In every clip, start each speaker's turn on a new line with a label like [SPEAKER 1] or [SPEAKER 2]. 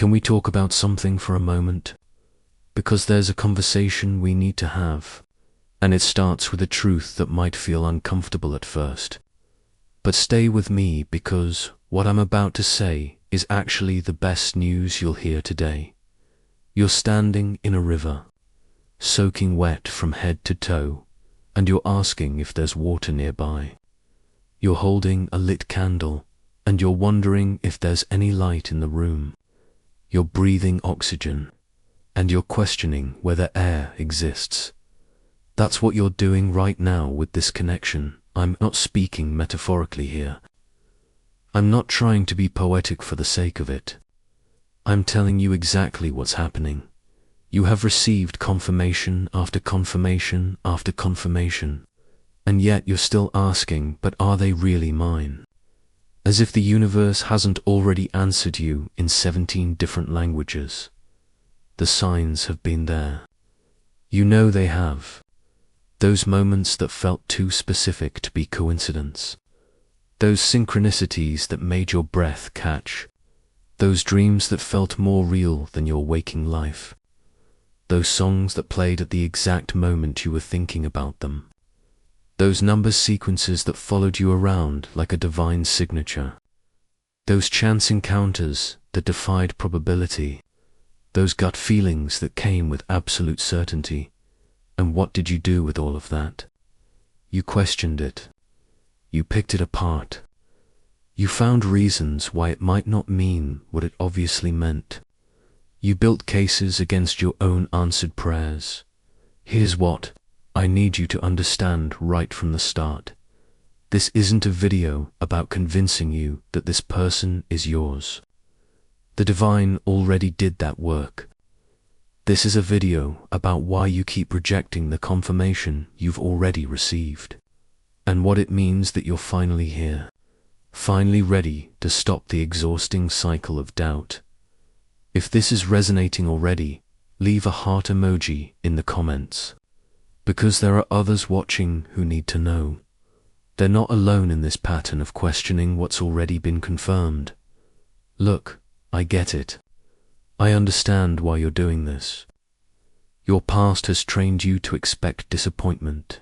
[SPEAKER 1] Can we talk about something for a moment? Because there's a conversation we need to have, and it starts with a truth that might feel uncomfortable at first. But stay with me, because what I'm about to say is actually the best news you'll hear today. You're standing in a river, soaking wet from head to toe, and you're asking if there's water nearby. You're holding a lit candle, and you're wondering if there's any light in the room. You're breathing oxygen, and you're questioning whether air exists. That's what you're doing right now with this connection. I'm not speaking metaphorically here. I'm not trying to be poetic for the sake of it. I'm telling you exactly what's happening. You have received confirmation after confirmation after confirmation, and yet you're still asking, but are they really mine? As if the universe hasn't already answered you in 17 different languages. The signs have been there. You know they have. Those moments that felt too specific to be coincidence. Those synchronicities that made your breath catch. Those dreams that felt more real than your waking life. Those songs that played at the exact moment you were thinking about them. Those number sequences that followed you around like a divine signature. Those chance encounters that defied probability. Those gut feelings that came with absolute certainty. And what did you do with all of that? You questioned it. You picked it apart. You found reasons why it might not mean what it obviously meant. You built cases against your own answered prayers. Here's what I need you to understand right from the start. This isn't a video about convincing you that this person is yours. The divine already did that work. This is a video about why you keep rejecting the confirmation you've already received, and what it means that you're finally here, finally ready to stop the exhausting cycle of doubt. If this is resonating already, leave a heart emoji in the comments, because there are others watching who need to know. They're not alone in this pattern of questioning what's already been confirmed. Look, I get it. I understand why you're doing this. Your past has trained you to expect disappointment.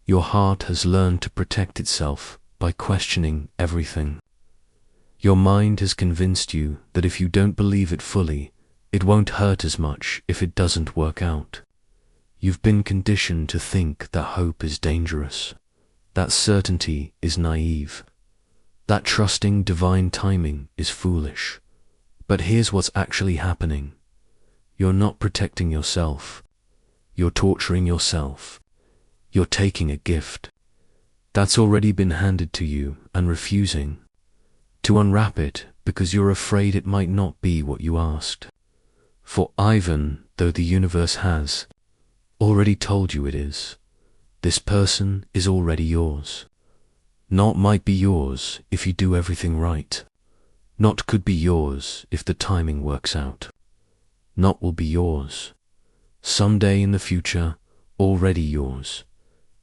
[SPEAKER 1] Your heart has learned to protect itself by questioning everything. Your mind has convinced you that if you don't believe it fully, it won't hurt as much if it doesn't work out. You've been conditioned to think that hope is dangerous, that certainty is naive, that trusting divine timing is foolish. But here's what's actually happening. You're not protecting yourself. You're torturing yourself. You're taking a gift that's already been handed to you and refusing to unwrap it because you're afraid it might not be what you asked. For even though the universe has already told you it is, this person is already yours. Not might be yours if you do everything right. Not could be yours if the timing works out. Not will be yours. Someday in the future, already yours.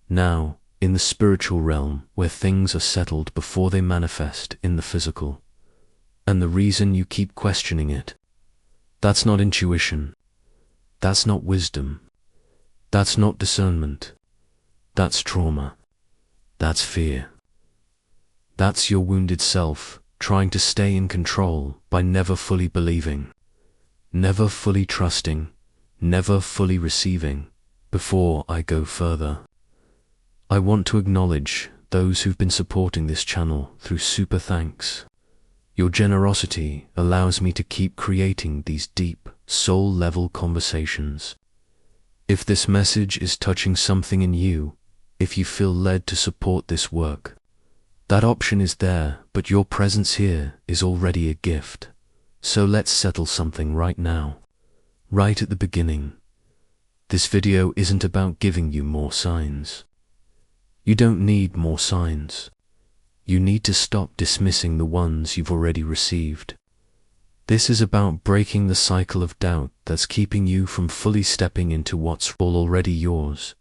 [SPEAKER 1] Now, in the spiritual realm where things are settled before they manifest in the physical. And the reason you keep questioning it, that's not intuition. That's not wisdom. That's not discernment. That's trauma. That's fear. That's your wounded self trying to stay in control by never fully believing, never fully trusting, never fully receiving. Before I go further, I want to acknowledge those who've been supporting this channel through super thanks. Your generosity allows me to keep creating these deep, soul-level conversations. If this message is touching something in you, if you feel led to support this work, that option is there, but your presence here is already a gift. So let's settle something right now, right at the beginning. This video isn't about giving you more signs. You don't need more signs. You need to stop dismissing the ones you've already received. This is about breaking the cycle of doubt that's keeping you from fully stepping into what's already yours.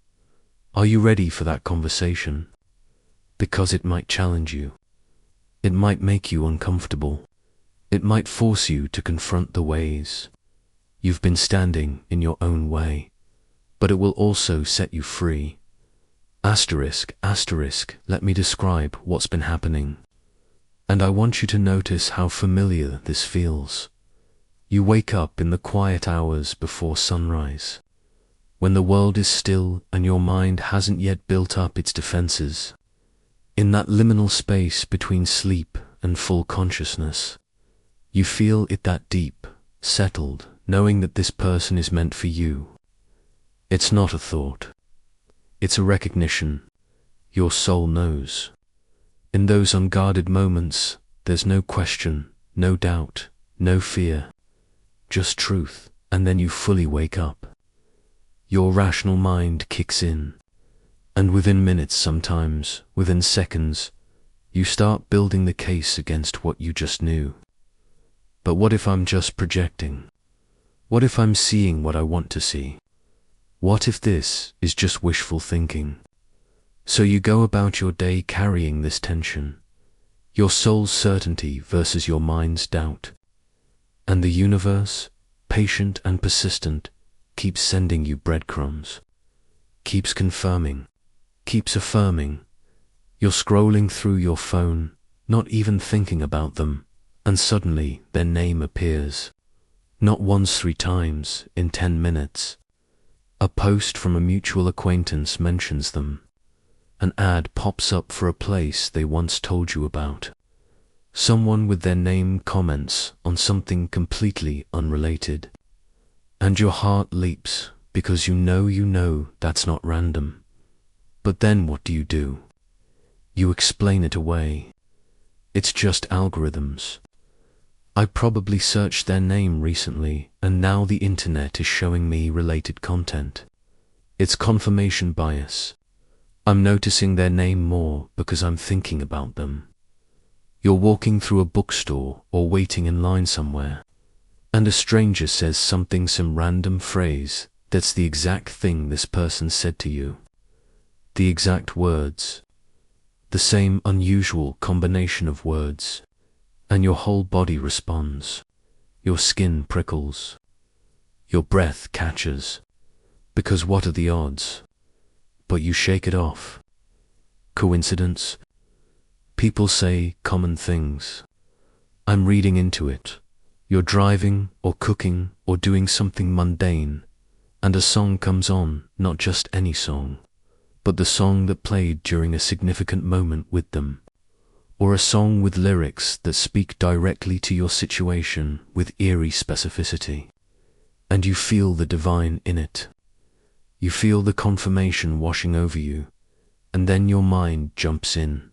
[SPEAKER 1] Are you ready for that conversation? Because it might challenge you. It might make you uncomfortable. It might force you to confront the ways you've been standing in your own way, but it will also set you free. Asterisk, asterisk, let me describe what's been happening. And I want you to notice how familiar this feels. You wake up in the quiet hours before sunrise, when the world is still and your mind hasn't yet built up its defenses. In that liminal space between sleep and full consciousness, you feel it that deep, settled, knowing that this person is meant for you. It's not a thought. It's a recognition. Your soul knows. In those unguarded moments, there's no question, no doubt, no fear, just truth, and then you fully wake up. Your rational mind kicks in, and within minutes, sometimes within seconds, you start building the case against what you just knew. But what if I'm just projecting? What if I'm seeing what I want to see? What if this is just wishful thinking? So you go about your day carrying this tension, your soul's certainty versus your mind's doubt. And the universe, patient and persistent, keeps sending you breadcrumbs, keeps confirming, keeps affirming. You're scrolling through your phone, not even thinking about them, and suddenly their name appears. Not once, 3 times, in 10 minutes. A post from a mutual acquaintance mentions them. An ad pops up for a place they once told you about. Someone with their name comments on something completely unrelated. And your heart leaps because you know that's not random. But then what do? You explain it away. It's just algorithms. I probably searched their name recently, and now the internet is showing me related content. It's confirmation bias. I'm noticing their name more because I'm thinking about them. You're walking through a bookstore or waiting in line somewhere, and a stranger says some random phrase that's the exact thing this person said to you. The exact words. The same unusual combination of words. And your whole body responds. Your skin prickles. Your breath catches. Because what are the odds? But you shake it off. Coincidence? People say common things. I'm reading into it. You're driving or cooking or doing something mundane, and a song comes on, not just any song, but the song that played during a significant moment with them. Or a song with lyrics that speak directly to your situation with eerie specificity. And you feel the divine in it. You feel the confirmation washing over you, and then your mind jumps in.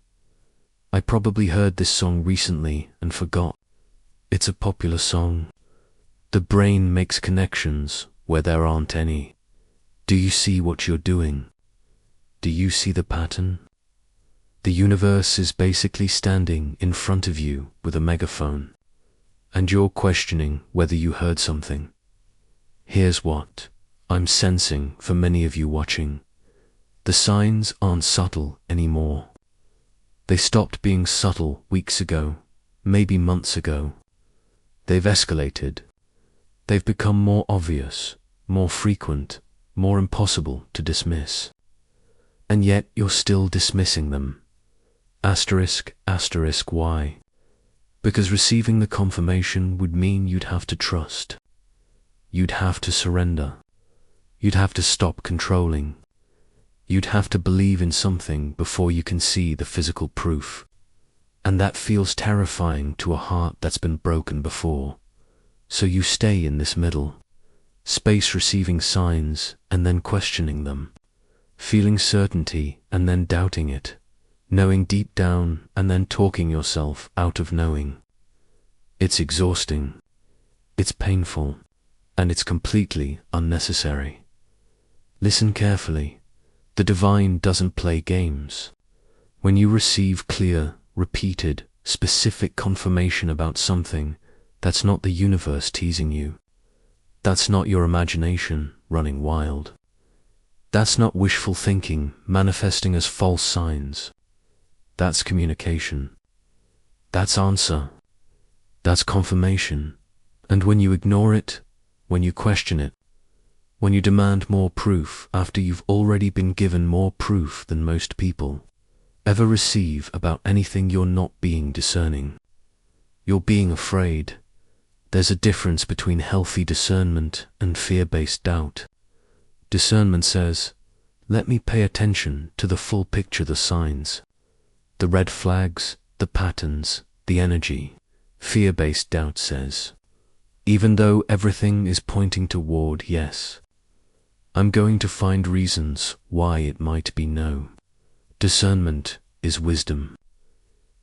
[SPEAKER 1] I probably heard this song recently and forgot. It's a popular song. The brain makes connections where there aren't any. Do you see what you're doing? Do you see the pattern? The universe is basically standing in front of you with a megaphone, and you're questioning whether you heard something. Here's what I'm sensing for many of you watching. The signs aren't subtle anymore. They stopped being subtle weeks ago, maybe months ago. They've escalated. They've become more obvious, more frequent, more impossible to dismiss. And yet you're still dismissing them. Asterisk, asterisk, why? Because receiving the confirmation would mean you'd have to trust. You'd have to surrender. You'd have to stop controlling. You'd have to believe in something before you can see the physical proof. And that feels terrifying to a heart that's been broken before. So you stay in this middle space, receiving signs and then questioning them, feeling certainty and then doubting it, knowing deep down and then talking yourself out of knowing. It's exhausting, it's painful, and it's completely unnecessary. Listen carefully. The divine doesn't play games. When you receive clear, repeated, specific confirmation about something, that's not the universe teasing you. That's not your imagination running wild. That's not wishful thinking manifesting as false signs. That's communication. That's answer. That's confirmation. And when you ignore it, when you question it, when you demand more proof after you've already been given more proof than most people ever receive about anything, you're not being discerning. You're being afraid. There's a difference between healthy discernment and fear-based doubt. Discernment says, let me pay attention to the full picture, the signs, the red flags, the patterns, the energy. Fear-based doubt says, even though everything is pointing toward yes, I'm going to find reasons why it might be no. Discernment is wisdom.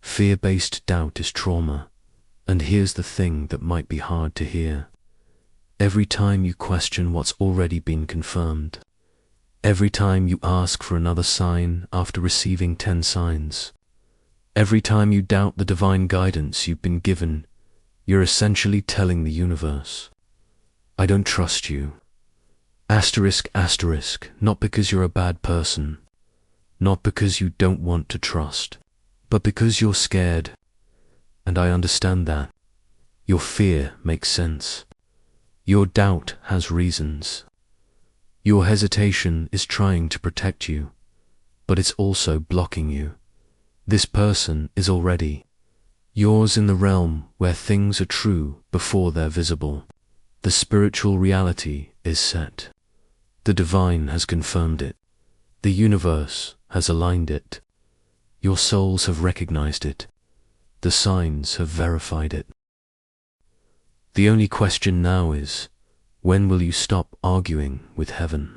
[SPEAKER 1] Fear-based doubt is trauma. And here's the thing that might be hard to hear. Every time you question what's already been confirmed, every time you ask for another sign after receiving 10 signs, every time you doubt the divine guidance you've been given, you're essentially telling the universe, I don't trust you. Asterisk, asterisk, not because you're a bad person, not because you don't want to trust, but because you're scared. And I understand that. Your fear makes sense. Your doubt has reasons. Your hesitation is trying to protect you, but it's also blocking you. This person is already yours in the realm where things are true before they're visible. The spiritual reality is set. The divine has confirmed it. The universe has aligned it. Your souls have recognized it. The signs have verified it. The only question now is, when will you stop arguing with heaven?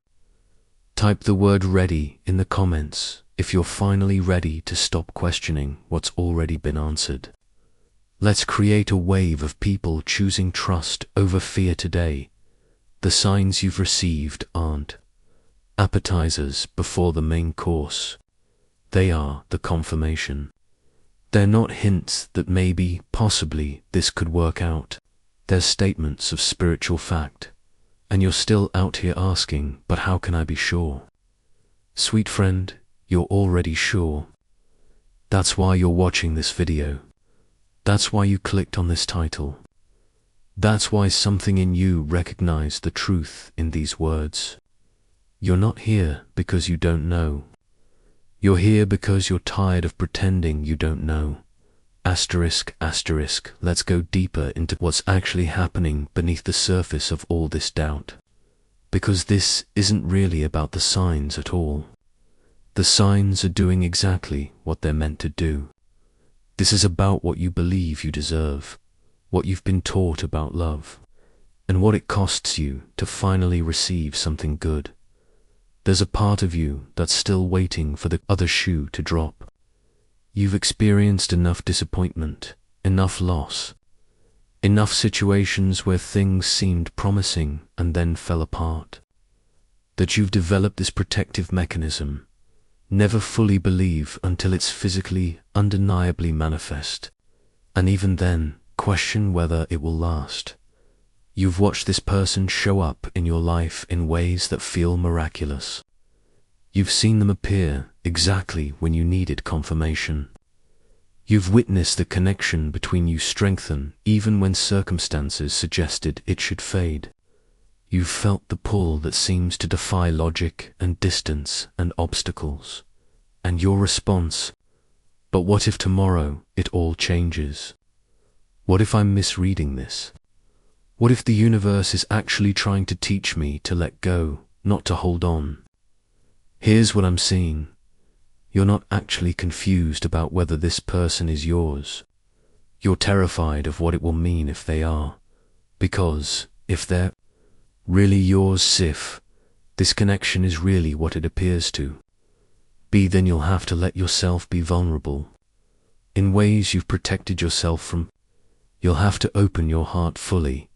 [SPEAKER 1] Type the word ready in the comments if you're finally ready to stop questioning what's already been answered. Let's create a wave of people choosing trust over fear today. The signs you've received aren't appetizers before the main course. They are the confirmation. They're not hints that maybe, possibly, this could work out. They're statements of spiritual fact. And you're still out here asking, but how can I be sure? Sweet friend, you're already sure. That's why you're watching this video. That's why you clicked on this title. That's why something in you recognized the truth in these words. You're not here because you don't know. You're here because you're tired of pretending you don't know. Asterisk, asterisk, let's go deeper into what's actually happening beneath the surface of all this doubt. Because this isn't really about the signs at all. The signs are doing exactly what they're meant to do. This is about what you believe you deserve, what you've been taught about love, and what it costs you to finally receive something good. There's a part of you that's still waiting for the other shoe to drop. You've experienced enough disappointment, enough loss, enough situations where things seemed promising and then fell apart, that you've developed this protective mechanism. Never fully believe until it's physically, undeniably manifest, and even then, question whether it will last. You've watched this person show up in your life in ways that feel miraculous. You've seen them appear exactly when you needed confirmation. You've witnessed the connection between you strengthen even when circumstances suggested it should fade. You've felt the pull that seems to defy logic and distance and obstacles. And your response, but what if tomorrow it all changes? What if I'm misreading this? What if the universe is actually trying to teach me to let go, not to hold on? Here's what I'm seeing. You're not actually confused about whether this person is yours. You're terrified of what it will mean if they are. Because if they're really yours, Sif, this connection is really what it appears to be, then you'll have to let yourself be vulnerable. In ways you've protected yourself from, you'll have to open your heart fully,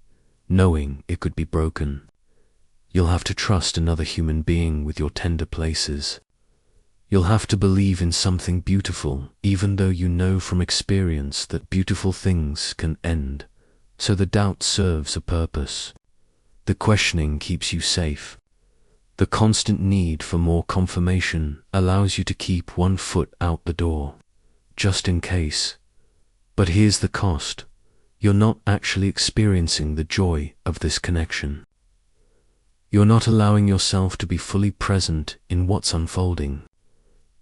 [SPEAKER 1] knowing it could be broken. You'll have to trust another human being with your tender places. You'll have to believe in something beautiful, even though you know from experience that beautiful things can end. So the doubt serves a purpose. The questioning keeps you safe. The constant need for more confirmation allows you to keep one foot out the door, just in case. But here's the cost. you're not actually experiencing the joy of this connection. You're not allowing yourself to be fully present in what's unfolding.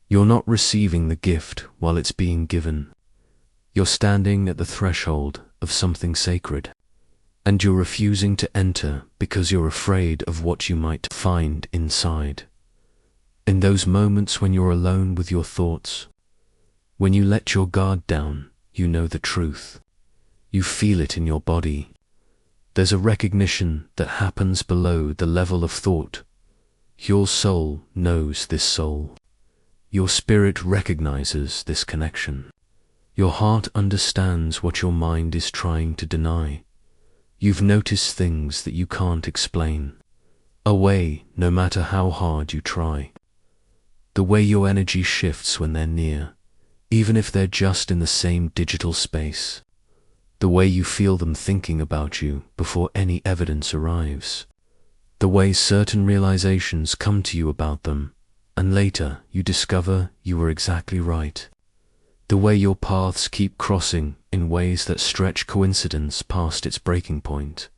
[SPEAKER 1] You're not receiving the gift while it's being given. You're standing at the threshold of something sacred, and you're refusing to enter because you're afraid of what you might find inside. In those moments when you're alone with your thoughts, when you let your guard down, you know the truth. You feel it in your body. There's a recognition that happens below the level of thought. Your soul knows this soul. Your spirit recognizes this connection. Your heart understands what your mind is trying to deny. You've noticed things that you can't explain. A way, no matter how hard you try. The way your energy shifts when they're near, even if they're just in the same digital space. The way you feel them thinking about you before any evidence arrives. The way certain realizations come to you about them, and later you discover you were exactly right. The way your paths keep crossing in ways that stretch coincidence past its breaking point,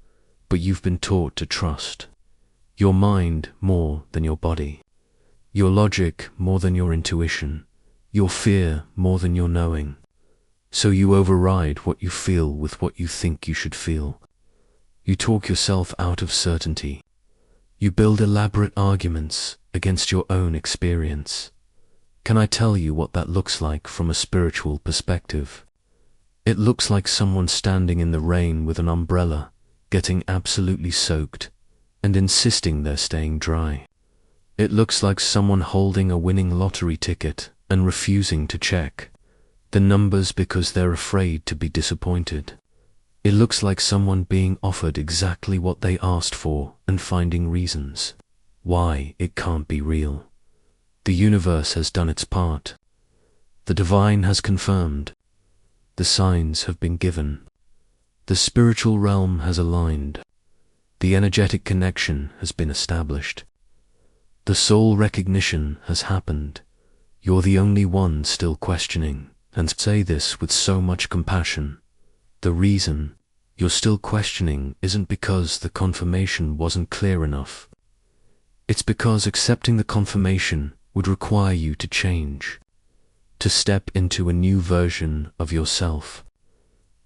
[SPEAKER 1] but you've been taught to trust. Your mind more than your body. Your logic more than your intuition. Your fear more than your knowing. So you override what you feel with what you think you should feel. You talk yourself out of certainty. You build elaborate arguments against your own experience. Can I tell you what that looks like from a spiritual perspective? It looks like someone standing in the rain with an umbrella, getting absolutely soaked, and insisting they're staying dry. It looks like someone holding a winning lottery ticket and refusing to check the numbers because they're afraid to be disappointed. It looks like someone being offered exactly what they asked for and finding reasons why it can't be real. The universe has done its part. The divine has confirmed. The signs have been given. The spiritual realm has aligned. The energetic connection has been established. The soul recognition has happened. You're the only one still questioning, and say this with so much compassion. The reason you're still questioning isn't because the confirmation wasn't clear enough. It's because accepting the confirmation would require you to change, to step into a new version of yourself,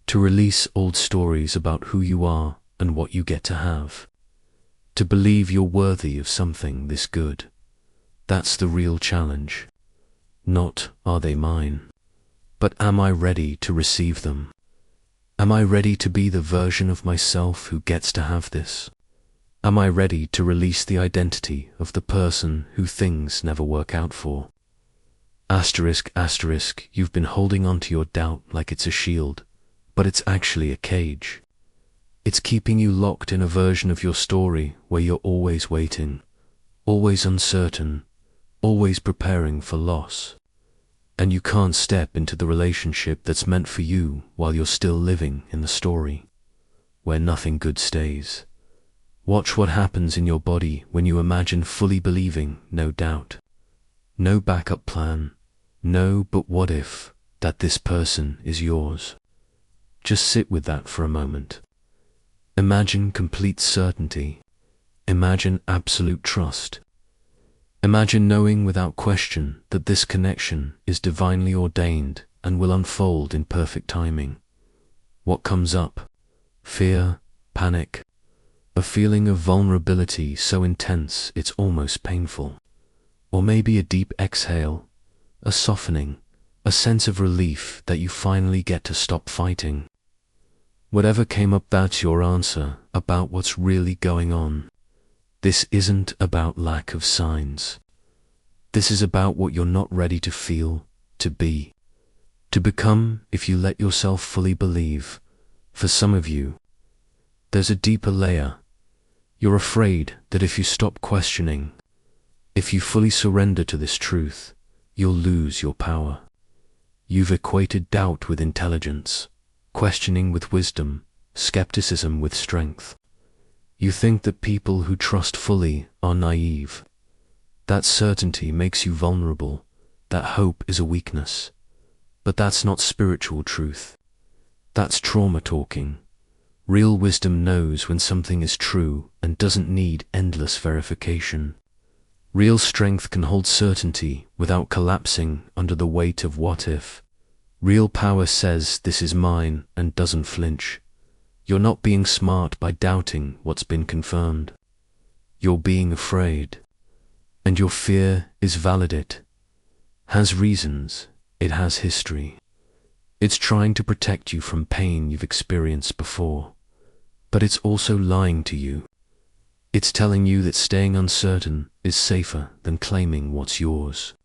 [SPEAKER 1] to release old stories about who you are and what you get to have, to believe you're worthy of something this good. That's the real challenge. Not, are they mine? But am I ready to receive them? Am I ready to be the version of myself who gets to have this? Am I ready to release the identity of the person who things never work out for? Asterisk, asterisk, you've been holding on to your doubt like it's a shield, but it's actually a cage. It's keeping you locked in a version of your story where you're always waiting, always uncertain, always preparing for loss. And you can't step into the relationship that's meant for you while you're still living in the story, where nothing good stays. Watch what happens in your body when you imagine fully believing no doubt, no backup plan, no but what if, that this person is yours. Just sit with that for a moment. Imagine complete certainty. Imagine absolute trust. Imagine knowing without question that this connection is divinely ordained and will unfold in perfect timing. What comes up? Fear, panic, a feeling of vulnerability so intense it's almost painful. Or maybe a deep exhale, a softening, a sense of relief that you finally get to stop fighting. Whatever came up, that's your answer about what's really going on. This isn't about lack of signs. This is about what you're not ready to feel, to be, to become if you let yourself fully believe. For some of you, there's a deeper layer. You're afraid that if you stop questioning, if you fully surrender to this truth, you'll lose your power. You've equated doubt with intelligence, questioning with wisdom, skepticism with strength. You think that people who trust fully are naive. That certainty makes you vulnerable. That hope is a weakness. But that's not spiritual truth. That's trauma talking. Real wisdom knows when something is true and doesn't need endless verification. Real strength can hold certainty without collapsing under the weight of what if. Real power says this is mine and doesn't flinch. You're not being smart by doubting what's been confirmed. You're being afraid. And your fear is valid. It has reasons. It has history. It's trying to protect you from pain you've experienced before. But it's also lying to you. It's telling you that staying uncertain is safer than claiming what's yours.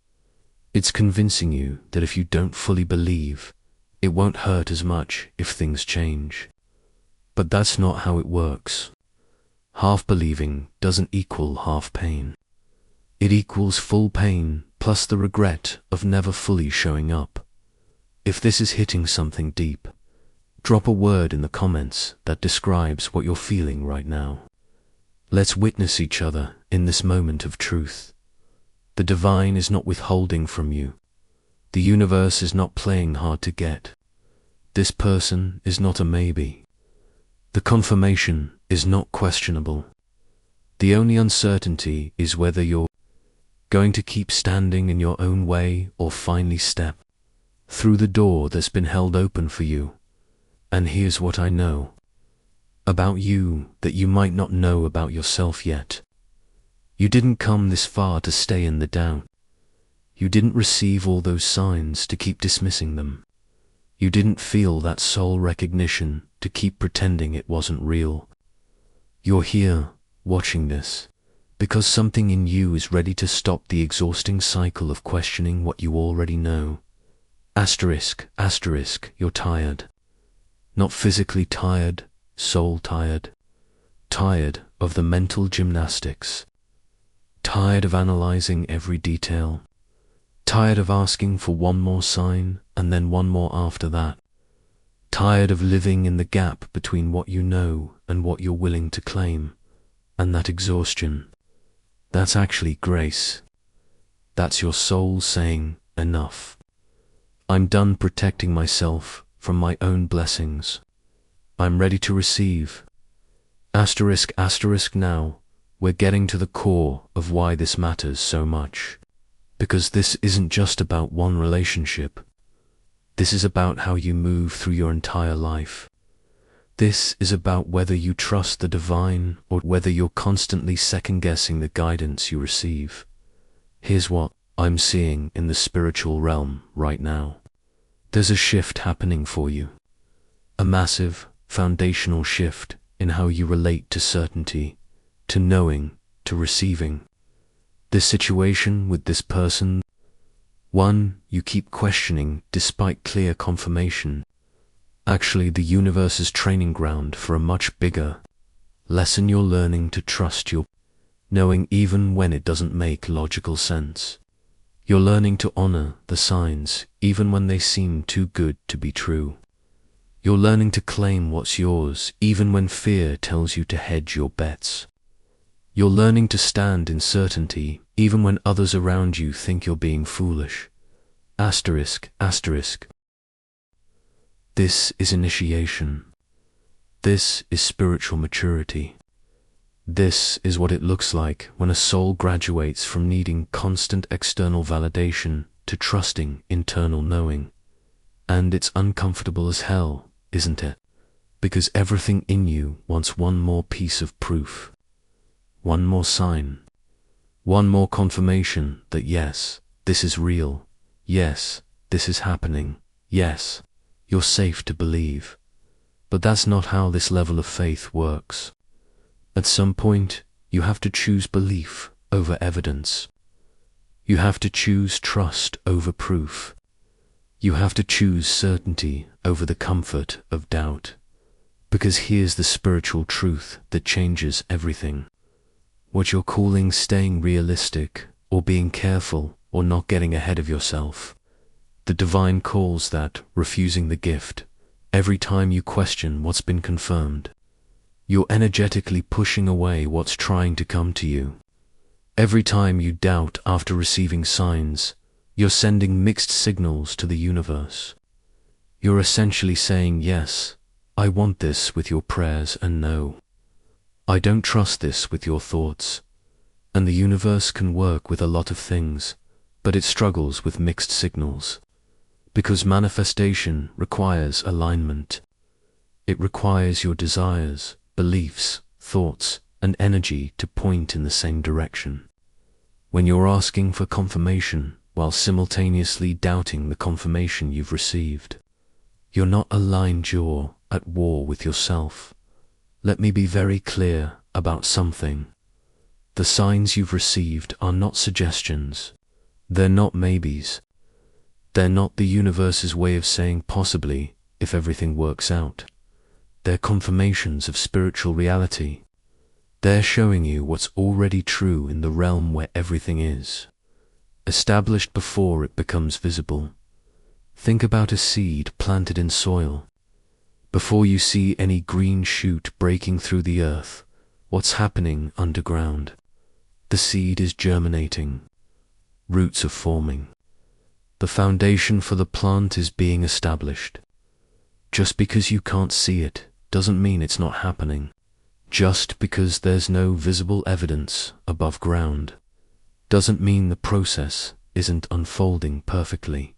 [SPEAKER 1] It's convincing you that if you don't fully believe, it won't hurt as much if things change. But that's not how it works. Half believing doesn't equal half pain. It equals full pain plus the regret of never fully showing up. If this is hitting something deep, drop a word in the comments that describes what you're feeling right now. Let's witness each other in this moment of truth. The divine is not withholding from you. The universe is not playing hard to get. This person is not a maybe. The confirmation is not questionable. The only uncertainty is whether you're going to keep standing in your own way or finally step through the door that's been held open for you. And here's what I know about you that you might not know about yourself yet. You didn't come this far to stay in the doubt. You didn't receive all those signs to keep dismissing them. You didn't feel that soul recognition to keep pretending it wasn't real. You're here, watching this, because something in you is ready to stop the exhausting cycle of questioning what you already know. Asterisk, asterisk, you're tired. Not physically tired, soul tired. Tired of the mental gymnastics. Tired of analyzing every detail. Tired of asking for one more sign and then one more after that. Tired of living in the gap between what you know and what you're willing to claim. And that exhaustion, that's actually grace. That's your soul saying, enough. I'm done protecting myself from my own blessings. I'm ready to receive. Asterisk, asterisk now, we're getting to the core of why this matters so much. Because this isn't just about one relationship. This is about how you move through your entire life. This is about whether you trust the divine or whether you're constantly second-guessing the guidance you receive. Here's what I'm seeing in the spiritual realm right now. There's a shift happening for you. A massive, foundational shift in how you relate to certainty, to knowing, to receiving. This situation with this person, one you keep questioning despite clear confirmation. Actually, the universe's training ground for a much bigger lesson. You're learning to trust your knowing even when it doesn't make logical sense. You're learning to honor the signs even when they seem too good to be true. You're learning to claim what's yours even when fear tells you to hedge your bets. You're learning to stand in certainty even when others around you think you're being foolish. Asterisk, asterisk. This is initiation. This is spiritual maturity. This is what it looks like when a soul graduates from needing constant external validation to trusting internal knowing. And it's uncomfortable as hell, isn't it? Because everything in you wants one more piece of proof. One more sign. One more confirmation that yes, this is real. Yes, this is happening. Yes, you're safe to believe. But that's not how this level of faith works. At some point, you have to choose belief over evidence. You have to choose trust over proof. You have to choose certainty over the comfort of doubt. Because here's the spiritual truth that changes everything. What you're calling staying realistic, or being careful, or not getting ahead of yourself, the divine calls that refusing the gift. Every time you question what's been confirmed, you're energetically pushing away what's trying to come to you. Every time you doubt after receiving signs, you're sending mixed signals to the universe. You're essentially saying yes, I want this with your prayers, and no, I don't trust this with your thoughts. And the universe can work with a lot of things, but it struggles with mixed signals. Because manifestation requires alignment. It requires your desires, beliefs, thoughts, and energy to point in the same direction. When you're asking for confirmation while simultaneously doubting the confirmation you've received, you're not aligned, you're at war with yourself. Let me be very clear about something. The signs you've received are not suggestions. They're not maybes. They're not the universe's way of saying possibly, if everything works out. They're confirmations of spiritual reality. They're showing you what's already true in the realm where everything is, established before it becomes visible. Think about a seed planted in soil. Before you see any green shoot breaking through the earth, what's happening underground? The seed is germinating. Roots are forming. The foundation for the plant is being established. Just because you can't see it doesn't mean it's not happening. Just because there's no visible evidence above ground doesn't mean the process isn't unfolding perfectly.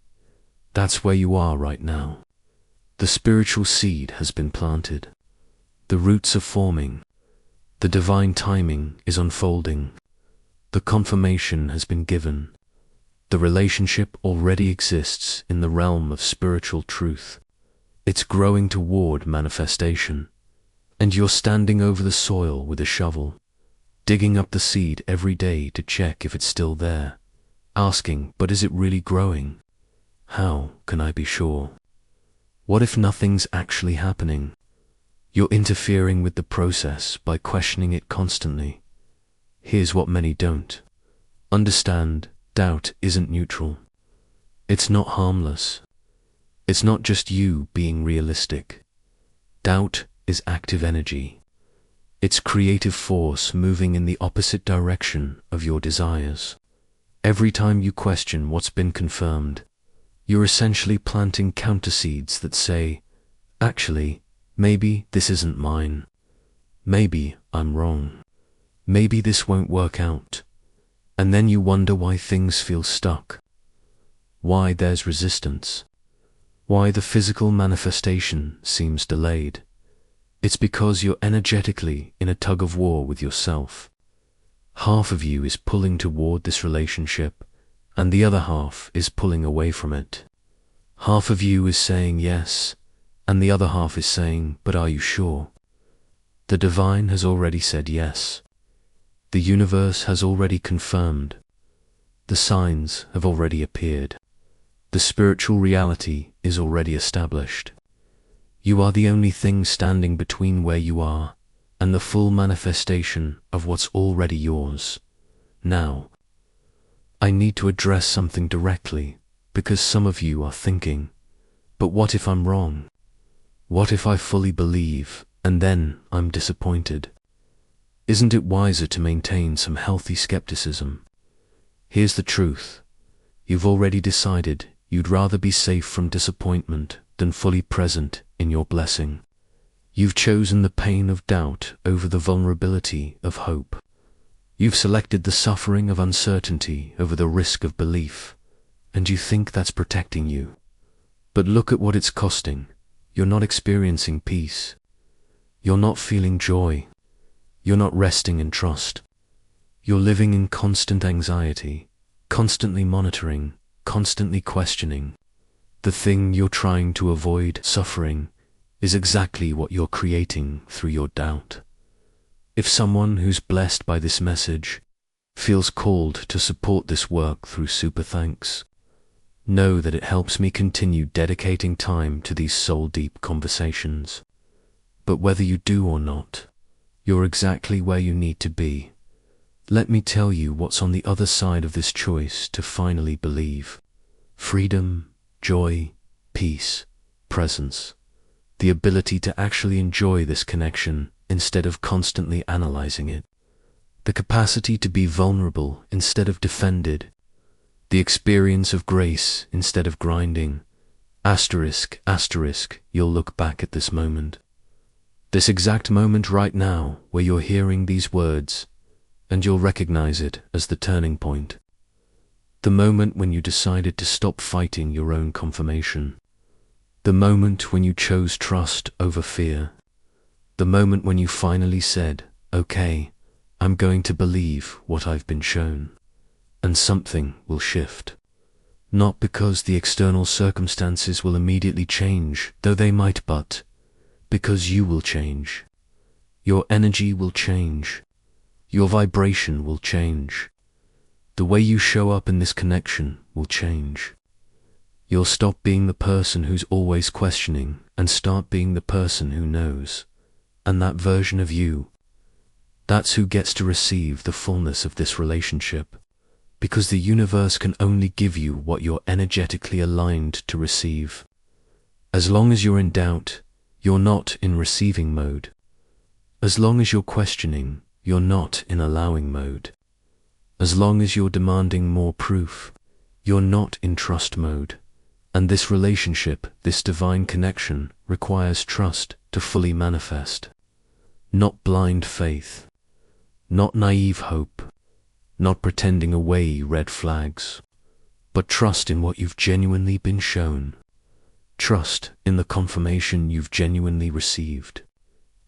[SPEAKER 1] That's where you are right now. The spiritual seed has been planted. The roots are forming. The divine timing is unfolding. The confirmation has been given. The relationship already exists in the realm of spiritual truth. It's growing toward manifestation. And you're standing over the soil with a shovel, digging up the seed every day to check if it's still there, asking, but is it really growing? How can I be sure? What if nothing's actually happening? You're interfering with the process by questioning it constantly. Here's what many don't understand. Doubt isn't neutral. It's not harmless. It's not just you being realistic. Doubt is active energy. It's creative force moving in the opposite direction of your desires. Every time you question what's been confirmed, you're essentially planting counterseeds that say, actually, maybe this isn't mine. Maybe I'm wrong. Maybe this won't work out. And then you wonder why things feel stuck. Why there's resistance. Why the physical manifestation seems delayed. It's because you're energetically in a tug of war with yourself. Half of you is pulling toward this relationship, and the other half is pulling away from it. Half of you is saying yes, and the other half is saying, but are you sure? The divine has already said yes. The universe has already confirmed. The signs have already appeared. The spiritual reality is already established. You are the only thing standing between where you are and the full manifestation of what's already yours. Now, I need to address something directly because some of you are thinking, but what if I'm wrong? What if I fully believe and then I'm disappointed? Isn't it wiser to maintain some healthy skepticism? Here's the truth. You've already decided you'd rather be safe from disappointment than fully present in your blessing. You've chosen the pain of doubt over the vulnerability of hope. You've selected the suffering of uncertainty over the risk of belief, and you think that's protecting you. But look at what it's costing. You're not experiencing peace. You're not feeling joy. You're not resting in trust. You're living in constant anxiety, constantly monitoring, constantly questioning. The thing you're trying to avoid, suffering, is exactly what you're creating through your doubt. If someone who's blessed by this message feels called to support this work through super thanks, know that it helps me continue dedicating time to these soul-deep conversations. But whether you do or not, you're exactly where you need to be. Let me tell you what's on the other side of this choice to finally believe. Freedom, joy, peace, presence. The ability to actually enjoy this connection instead of constantly analyzing it. The capacity to be vulnerable instead of defended. The experience of grace instead of grinding. Asterisk, asterisk, you'll look back at this moment. This exact moment right now where you're hearing these words, and you'll recognize it as the turning point. The moment when you decided to stop fighting your own confirmation. The moment when you chose trust over fear. The moment when you finally said, okay, I'm going to believe what I've been shown. And something will shift. Not because the external circumstances will immediately change, though they might, but because you will change. Your energy will change. Your vibration will change. The way you show up in this connection will change. You'll stop being the person who's always questioning and start being the person who knows. And that version of you, that's who gets to receive the fullness of this relationship. Because the universe can only give you what you're energetically aligned to receive. As long as you're in doubt, you're not in receiving mode. As long as you're questioning, you're not in allowing mode. As long as you're demanding more proof, you're not in trust mode. And this relationship, this divine connection, requires trust to fully manifest. Not blind faith. Not naive hope. Not pretending away red flags. But trust in what you've genuinely been shown. Trust in the confirmation you've genuinely received.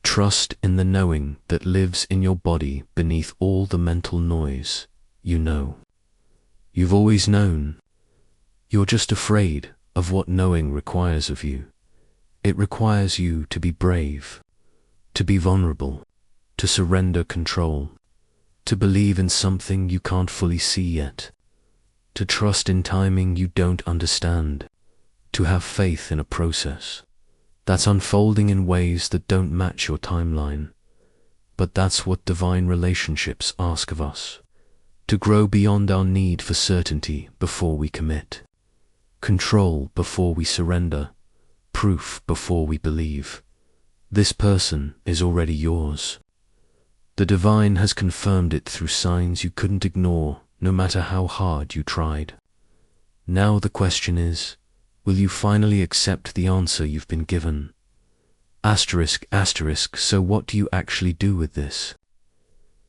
[SPEAKER 1] Trust in the knowing that lives in your body beneath all the mental noise. You know. You've always known. You're just afraid of what knowing requires of you. It requires you to be brave, to be vulnerable, to surrender control, to believe in something you can't fully see yet, to trust in timing you don't understand, to have faith in a process that's unfolding in ways that don't match your timeline. But that's what divine relationships ask of us. To grow beyond our need for certainty before we commit. Control before we surrender. Proof before we believe. This person is already yours. The divine has confirmed it through signs you couldn't ignore, no matter how hard you tried. Now the question is, will you finally accept the answer you've been given? Asterisk, asterisk, so what do you actually do with this?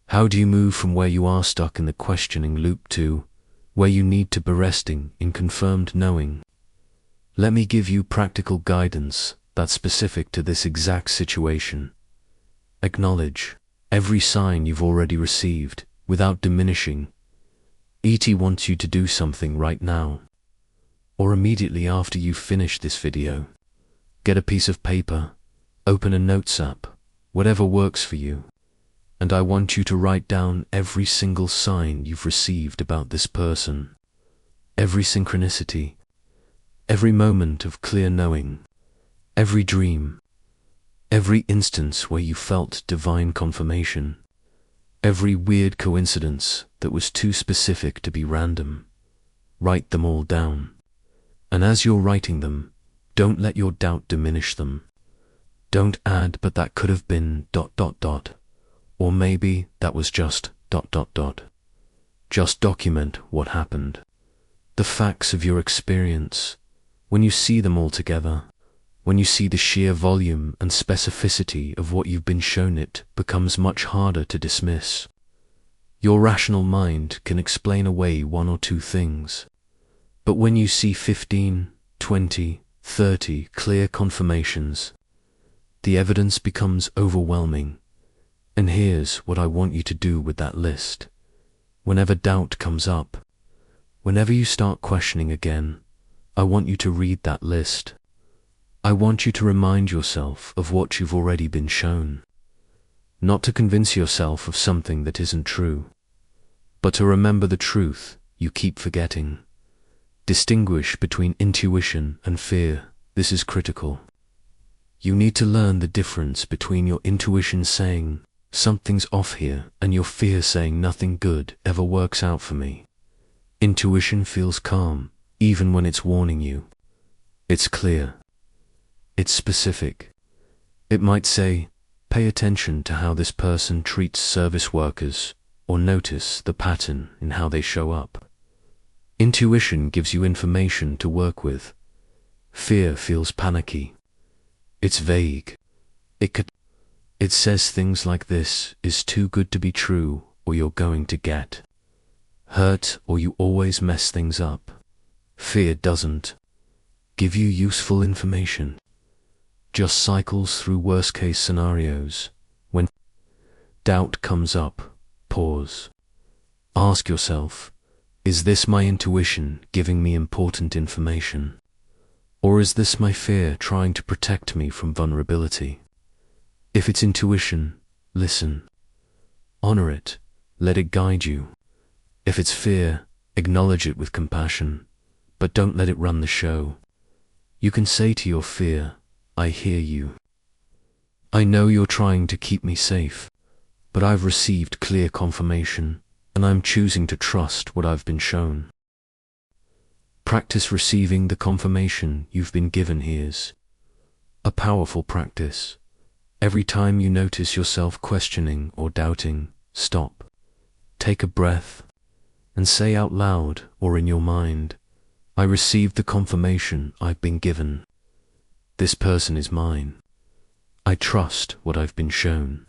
[SPEAKER 1] How do you move from where you are stuck in the questioning loop to where you need to be resting in confirmed knowing? Let me give you practical guidance that's specific to this exact situation. Acknowledge every sign you've already received without diminishing. ET wants you to do something right now, or immediately after you finish this video. Get a piece of paper, open a notes app, whatever works for you. And I want you to write down every single sign you've received about this person. Every synchronicity. Every moment of clear knowing. Every dream. Every instance where you felt divine confirmation. Every weird coincidence that was too specific to be random. Write them all down. And as you're writing them, don't let your doubt diminish them. Don't add, but that could have been ... Or maybe that was just ... Just document what happened. The facts of your experience. When you see them all together, when you see the sheer volume and specificity of what you've been shown, it becomes much harder to dismiss. Your rational mind can explain away one or two things. But when you see 15, 20, 30 clear confirmations, the evidence becomes overwhelming. And here's what I want you to do with that list. Whenever doubt comes up, whenever you start questioning again, I want you to read that list. I want you to remind yourself of what you've already been shown. Not to convince yourself of something that isn't true, but to remember the truth you keep forgetting. Distinguish between intuition and fear. This is critical. You need to learn the difference between your intuition saying, something's off here, and your fear saying nothing good ever works out for me. Intuition feels calm, even when it's warning you. It's clear. It's specific. It might say, pay attention to how this person treats service workers, or notice the pattern in how they show up. Intuition gives you information to work with. Fear feels panicky. It's vague. It says things like this is too good to be true, or you're going to get hurt, or you always mess things up. Fear doesn't give you useful information. Just cycles through worst-case scenarios. When doubt comes up, pause. Ask yourself, is this my intuition giving me important information? Or is this my fear trying to protect me from vulnerability? If it's intuition, listen. Honor it. Let it guide you. If it's fear, acknowledge it with compassion, but don't let it run the show. You can say to your fear, I hear you. I know you're trying to keep me safe, but I've received clear confirmation, and I'm choosing to trust what I've been shown. Practice receiving the confirmation you've been given. Here's a powerful practice. Every time you notice yourself questioning or doubting, stop. Take a breath and say out loud or in your mind, I received the confirmation I've been given. This person is mine. I trust what I've been shown.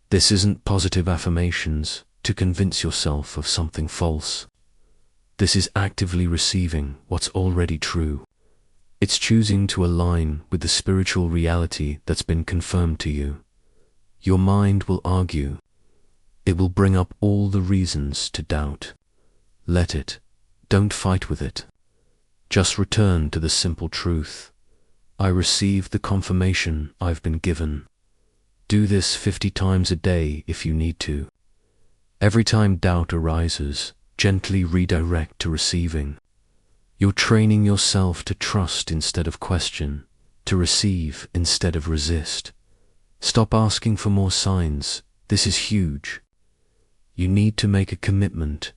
[SPEAKER 1] This isn't positive affirmations to convince yourself of something false. This is actively receiving what's already true. It's choosing to align with the spiritual reality that's been confirmed to you. Your mind will argue. It will bring up all the reasons to doubt. Let it. Don't fight with it. Just return to the simple truth. I received the confirmation I've been given. Do this 50 times a day if you need to. Every time doubt arises, gently redirect to receiving. You're training yourself to trust instead of question, to receive instead of resist. Stop asking for more signs. This is huge. You need to make a commitment.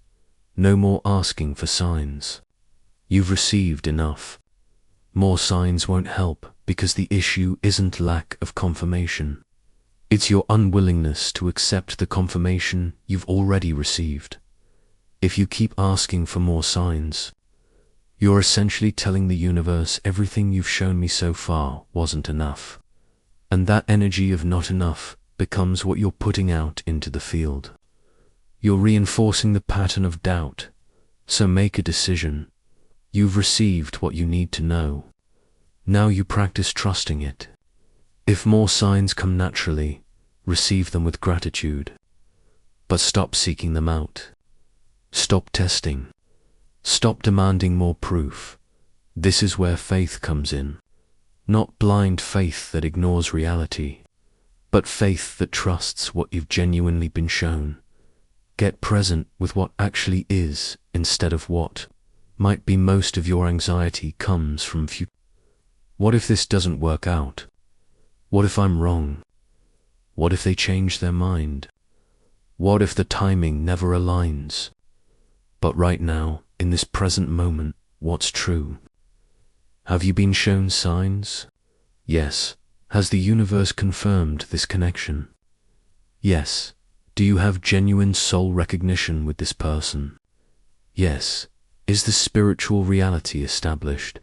[SPEAKER 1] No more asking for signs. You've received enough. More signs won't help because the issue isn't lack of confirmation. It's your unwillingness to accept the confirmation you've already received. If you keep asking for more signs, you're essentially telling the universe everything you've shown me so far wasn't enough. And that energy of not enough becomes what you're putting out into the field. You're reinforcing the pattern of doubt. So make a decision. You've received what you need to know. Now you practice trusting it. If more signs come naturally, receive them with gratitude. But stop seeking them out. Stop testing. Stop demanding more proof. This is where faith comes in. Not blind faith that ignores reality, but faith that trusts what you've genuinely been shown. Get present with what actually is instead of what might be. Most of your anxiety comes from future. What if this doesn't work out? What if I'm wrong? What if they change their mind? What if the timing never aligns? But right now, in this present moment, what's true? Have you been shown signs? Yes. Has the universe confirmed this connection? Yes. Do you have genuine soul recognition with this person? Yes. Is the spiritual reality established?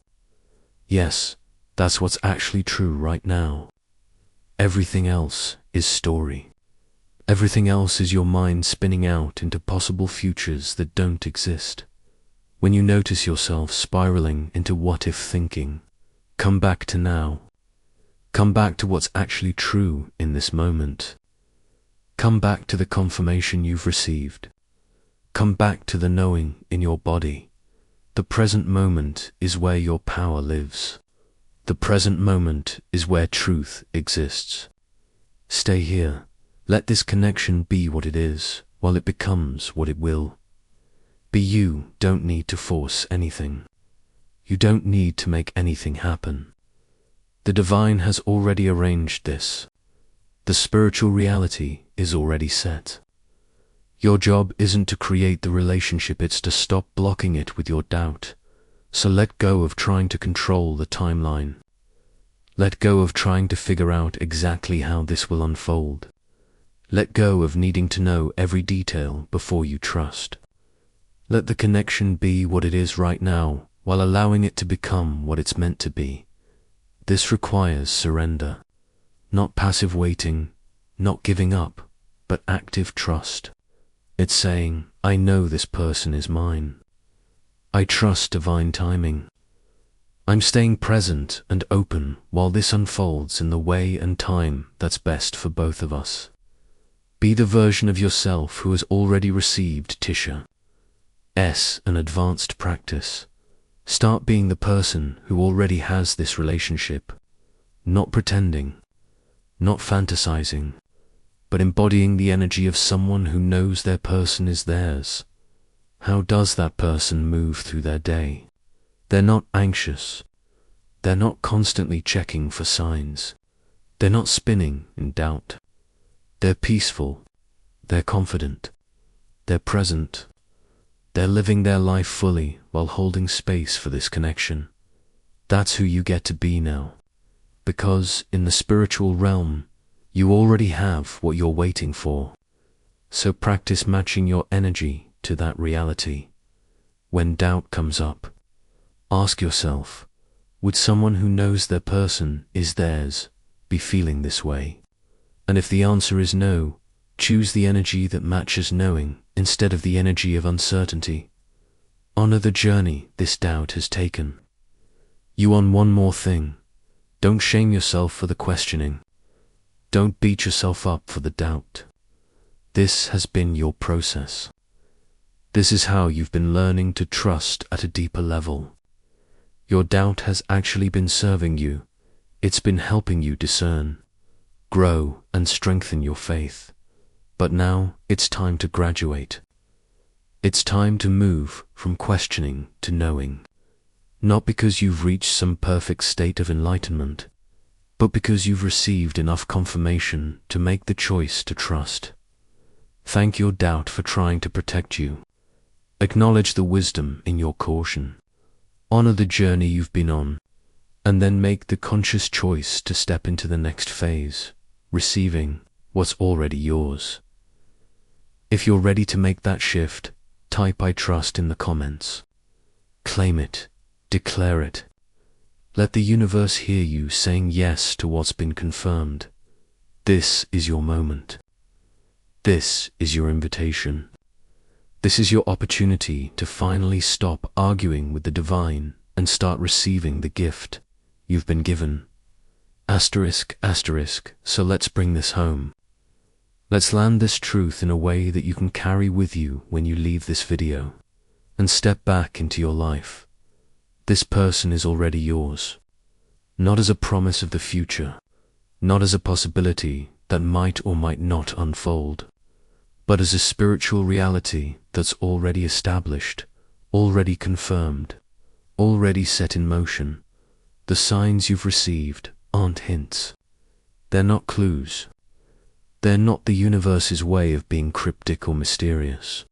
[SPEAKER 1] Yes. That's what's actually true right now. Everything else is story. Everything else is your mind spinning out into possible futures that don't exist. When you notice yourself spiraling into what-if thinking, come back to now. Come back to what's actually true in this moment. Come back to the confirmation you've received. Come back to the knowing in your body. The present moment is where your power lives. The present moment is where truth exists. Stay here. Let this connection be what it is, while it becomes what it will. Be you. Don't need to force anything. You don't need to make anything happen. The divine has already arranged this. The spiritual reality is already set. Your job isn't to create the relationship, it's to stop blocking it with your doubt. So let go of trying to control the timeline. Let go of trying to figure out exactly how this will unfold. Let go of needing to know every detail before you trust. Let the connection be what it is right now, while allowing it to become what it's meant to be. This requires surrender, not passive waiting, not giving up, but active trust. It's saying, I know this person is mine. I trust divine timing. I'm staying present and open while this unfolds in the way and time that's best for both of us. Be the version of yourself who has already received Tisha. An advanced practice. Start being the person who already has this relationship, not pretending, not fantasizing, but embodying the energy of someone who knows their person is theirs. How does that person move through their day? They're not anxious. They're not constantly checking for signs. They're not spinning in doubt. They're peaceful. They're confident. They're present. They're living their life fully while holding space for this connection. That's who you get to be now. Because in the spiritual realm, you already have what you're waiting for. So practice matching your energy to that reality. When doubt comes up, ask yourself, would someone who knows their person is theirs be feeling this way? And if the answer is no, choose the energy that matches knowing instead of the energy of uncertainty. Honor the journey this doubt has taken. You on one more thing. Don't shame yourself for the questioning. Don't beat yourself up for the doubt. This has been your process. This is how you've been learning to trust at a deeper level. Your doubt has actually been serving you. It's been helping you discern, grow, and strengthen your faith. But now it's time to graduate. It's time to move from questioning to knowing. Not because you've reached some perfect state of enlightenment, but because you've received enough confirmation to make the choice to trust. Thank your doubt for trying to protect you. Acknowledge the wisdom in your caution. Honor the journey you've been on, and then make the conscious choice to step into the next phase, receiving what's already yours. If you're ready to make that shift, type I trust in the comments. Claim it, declare it. Let the universe hear you saying yes to what's been confirmed. This is your moment. This is your invitation. This is your opportunity to finally stop arguing with the divine and start receiving the gift you've been given. Asterisk, asterisk, so let's bring this home. Let's land this truth in a way that you can carry with you when you leave this video and step back into your life. This person is already yours, not as a promise of the future, not as a possibility that might or might not unfold, but as a spiritual reality that's already established, already confirmed, already set in motion. The signs you've received aren't hints. They're not clues. They're not the universe's way of being cryptic or mysterious.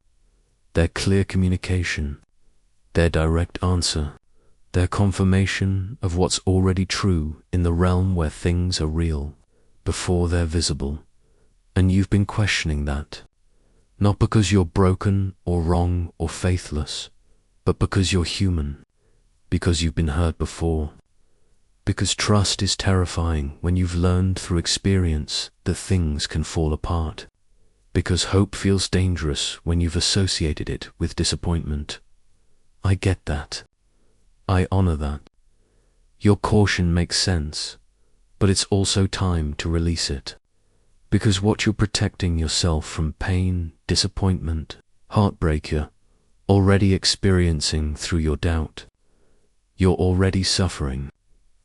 [SPEAKER 1] They're clear communication, their direct answer, their confirmation of what's already true in the realm where things are real, before they're visible. And you've been questioning that. Not because you're broken or wrong or faithless, but because you're human, because you've been hurt before. Because trust is terrifying when you've learned through experience that things can fall apart. Because hope feels dangerous when you've associated it with disappointment. I get that. I honor that. Your caution makes sense, but it's also time to release it. Because what you're protecting yourself from pain, disappointment, heartbreak you're already experiencing through your doubt. You're already suffering.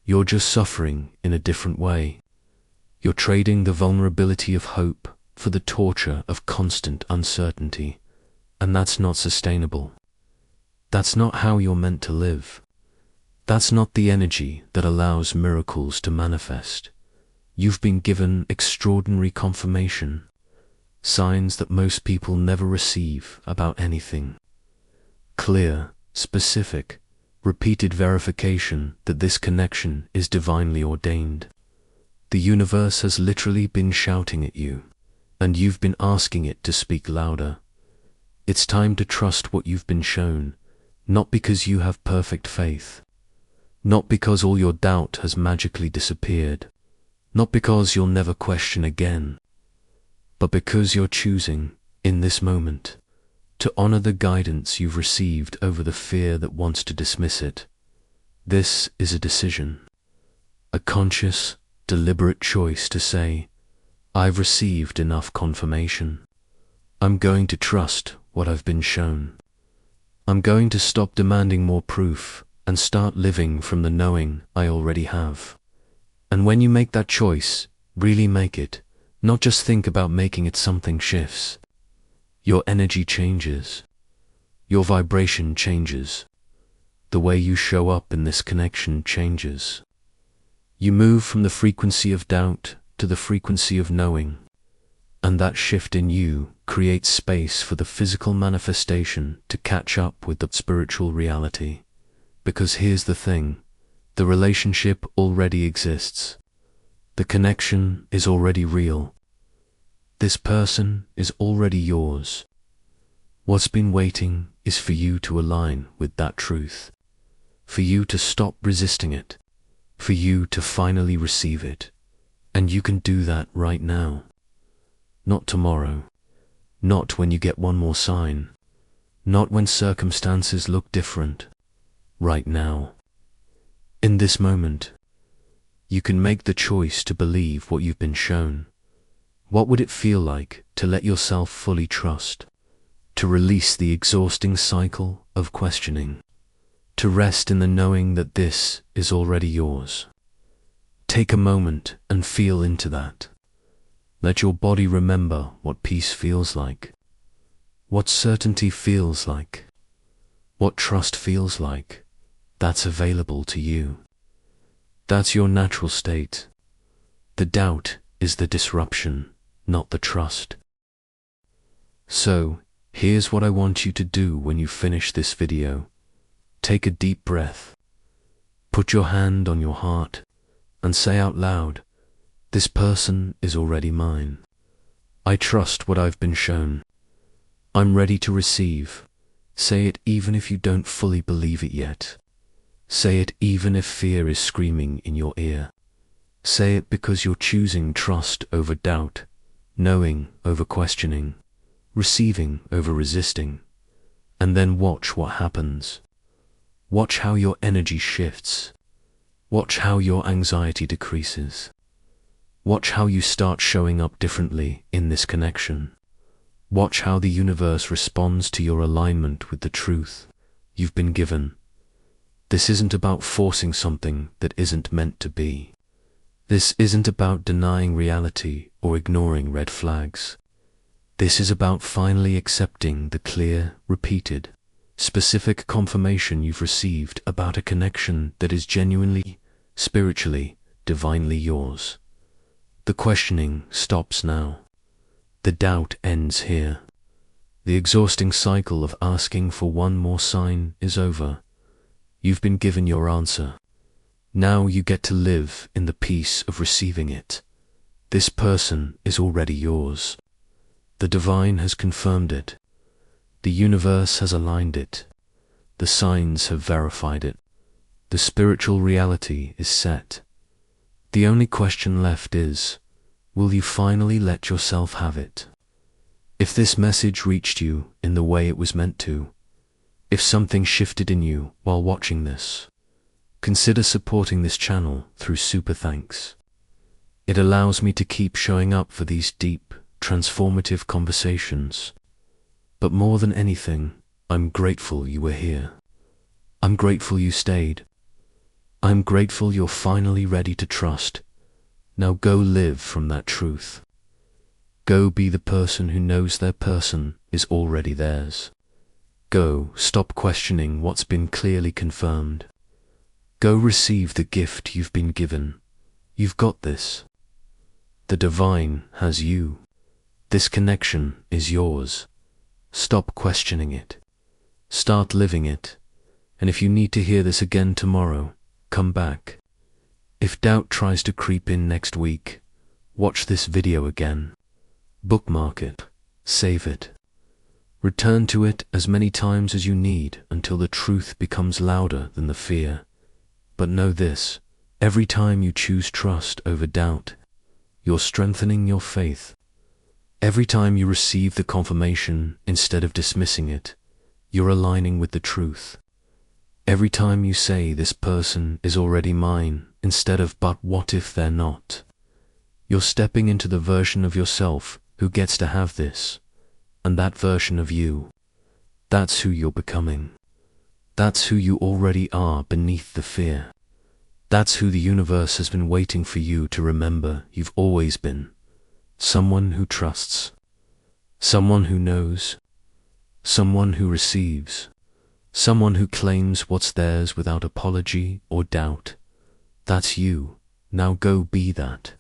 [SPEAKER 1] You're just suffering in a different way. You're trading the vulnerability of hope for the torture of constant uncertainty, and that's not sustainable. That's not how you're meant to live. That's not the energy that allows miracles to manifest. You've been given extraordinary confirmation, signs that most people never receive about anything. Clear, specific, repeated verification that this connection is divinely ordained. The universe has literally been shouting at you, and you've been asking it to speak louder. It's time to trust what you've been shown, Not because you have perfect faith, not because all your doubt has magically disappeared, not because you'll never question again, but because you're choosing, in this moment, to honor the guidance you've received over the fear that wants to dismiss it. This is a decision, a conscious, deliberate choice to say, I've received enough confirmation. I'm going to trust what I've been shown. I'm going to stop demanding more proof and start living from the knowing I already have. And when you make that choice, really make it, not just think about making it. Something shifts. Your energy changes. Your vibration changes. The way you show up in this connection changes. You move from the frequency of doubt to the frequency of knowing, and that shift in you creates space for the physical manifestation to catch up with the spiritual reality. Because here's the thing, the relationship already exists. The connection is already real. This person is already yours. What's been waiting is for you to align with that truth, for you to stop resisting it, for you to finally receive it. And you can do that right now. Not tomorrow, not when you get one more sign, not when circumstances look different. Right now. In this moment, you can make the choice to believe what you've been shown. What would it feel like to let yourself fully trust, to release the exhausting cycle of questioning, to rest in the knowing that this is already yours? Take a moment and feel into that. Let your body remember what peace feels like, what certainty feels like, what trust feels like. That's available to you. That's your natural state. The doubt is the disruption, not the trust. So, here's what I want you to do when you finish this video. Take a deep breath. Put your hand on your heart and say out loud, this person is already mine. I trust what I've been shown. I'm ready to receive. Say it even if you don't fully believe it yet. Say it even if fear is screaming in your ear. Say it because you're choosing trust over doubt, knowing over questioning, receiving over resisting. And then watch what happens. Watch how your energy shifts. Watch how your anxiety decreases. Watch how you start showing up differently in this connection. Watch how the universe responds to your alignment with the truth you've been given. This isn't about forcing something that isn't meant to be. This isn't about denying reality or ignoring red flags. This is about finally accepting the clear, repeated, specific confirmation you've received about a connection that is genuinely, spiritually, divinely yours. The questioning stops now. The doubt ends here. The exhausting cycle of asking for one more sign is over. You've been given your answer. Now you get to live in the peace of receiving it. This person is already yours. The divine has confirmed it. The universe has aligned it. The signs have verified it. The spiritual reality is set. The only question left is, will you finally let yourself have it? If this message reached you in the way it was meant to, if something shifted in you while watching this, consider supporting this channel through super thanks. It allows me to keep showing up for these deep, transformative conversations. But more than anything, I'm grateful you were here. I'm grateful you stayed. I'm grateful you're finally ready to trust. Now go live from that truth. Go be the person who knows their person is already theirs. Go stop questioning what's been clearly confirmed. Go receive the gift you've been given. You've got this. The divine has you. This connection is yours. Stop questioning it. Start living it. And if you need to hear this again tomorrow, come back. If doubt tries to creep in next week, watch this video again. Bookmark it. Save it. Return to it as many times as you need until the truth becomes louder than the fear. But know this, every time you choose trust over doubt, you're strengthening your faith. Every time you receive the confirmation instead of dismissing it, you're aligning with the truth. Every time you say this person is already mine instead of but what if they're not, you're stepping into the version of yourself who gets to have this. And that version of you, that's who you're becoming. That's who you already are beneath the fear. That's who the universe has been waiting for you to remember you've always been. Someone who trusts. Someone who knows. Someone who receives. Someone who claims what's theirs without apology or doubt. That's you. Now go be that.